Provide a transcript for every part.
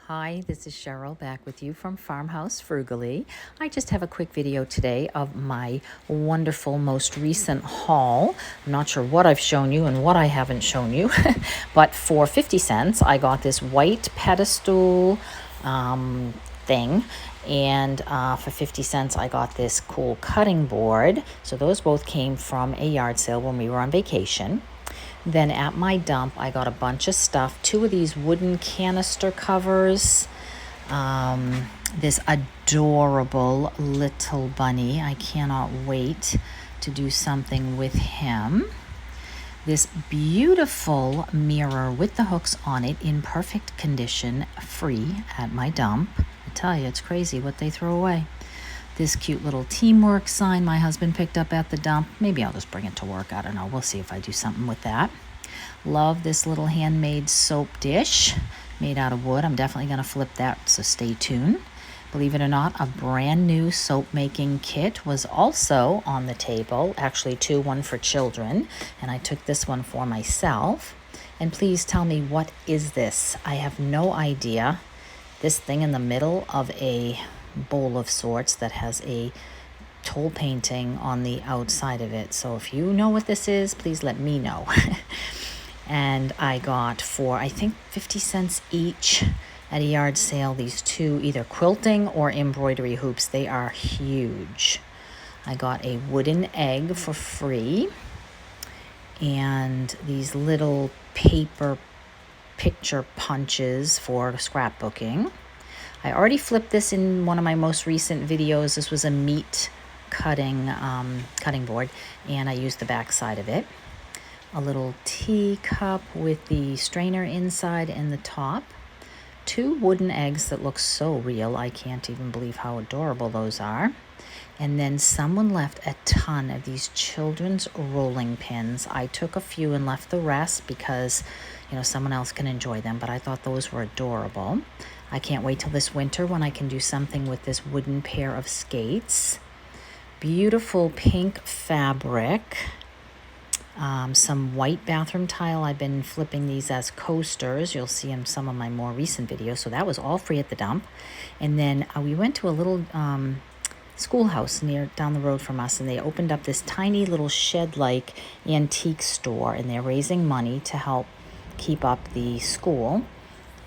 Hi, this is Cheryl back with you from Farmhouse Frugally. I just have a quick video today of my wonderful most recent haul. I'm not sure what I've shown you and what I haven't shown you, but for 50 cents I got this white pedestal thing, and for 50 cents I got this cool cutting board. So those both came from a yard sale when we were on vacation. Then at my dump, I got a bunch of stuff. 2 of these wooden canister covers. This adorable little bunny. I cannot wait to do something with him. This beautiful mirror with the hooks on it in perfect condition, free at my dump. I tell you, it's crazy what they throw away. This cute little teamwork sign my husband picked up at the dump. Maybe I'll just bring it to work. I don't know. We'll see if I do something with that. Love this little handmade soap dish made out of wood. I'm definitely going to flip that, so stay tuned. Believe it or not, a brand new soap making kit was also on the table. Actually 2, one for children, and I took this one for myself. And please tell me, what is this? I have no idea. This thing in the middle of a bowl of sorts that has a toll painting on the outside of it. So if you know what this is, please let me know. And I got for, I think, 50 cents each at a yard sale, these 2 either quilting or embroidery hoops. They are huge. I got a wooden egg for free, and these little paper picture punches for scrapbooking. I already flipped this in one of my most recent videos. This was a meat cutting board, and I used the back side of it. A little teacup with the strainer inside and the top. 2 wooden eggs that look so real. I can't even believe how adorable those are. And then someone left a ton of these children's rolling pins. I took a few and left the rest because, you know, someone else can enjoy them, but I thought those were adorable. I can't wait till this winter when I can do something with this wooden pair of skates. Beautiful pink fabric. Some white bathroom tile. I've been flipping these as coasters. You'll see in some of my more recent videos. So that was all free at the dump. And then we went to a little schoolhouse down the road from us, and they opened up this tiny little shed-like antique store, and they're raising money to help keep up the school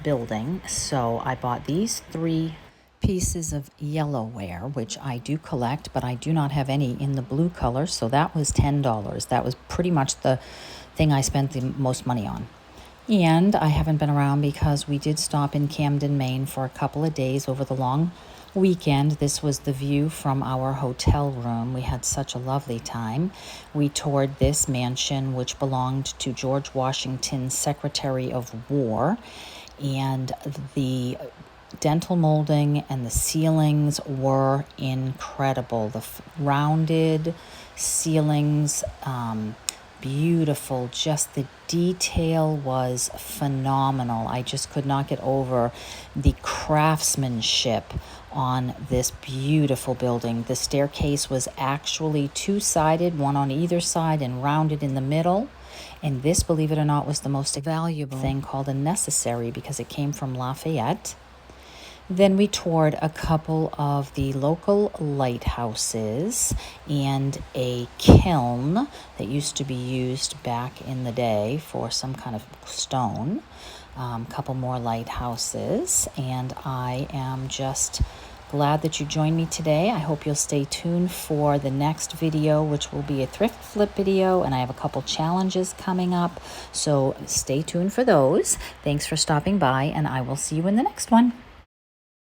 building. So I bought these 3 pieces of yellow ware, which I do collect, but I do not have any in the blue color, so that was $10. That was pretty much the thing I spent the most money on. And I haven't been around because we did stop in Camden, Maine for a couple of days over the long weekend. This was the view from our hotel room. We had such a lovely time. We toured this mansion, which belonged to George Washington's Secretary of War, and the dental molding and the ceilings were incredible. The rounded ceilings, beautiful. Just the detail was phenomenal. I just could not get over the craftsmanship on this beautiful building. The staircase was actually 2-sided, one on either side and rounded in the middle. And this, believe it or not, was the most valuable thing, called a necessary, because it came from Lafayette. Then we toured a couple of the local lighthouses and a kiln that used to be used back in the day for some kind of stone. Couple more lighthouses, and I am just glad that you joined me today. I hope you'll stay tuned for the next video, which will be a thrift flip video, and I have a couple challenges coming up, so stay tuned for those. Thanks for stopping by, and I will see you in the next one.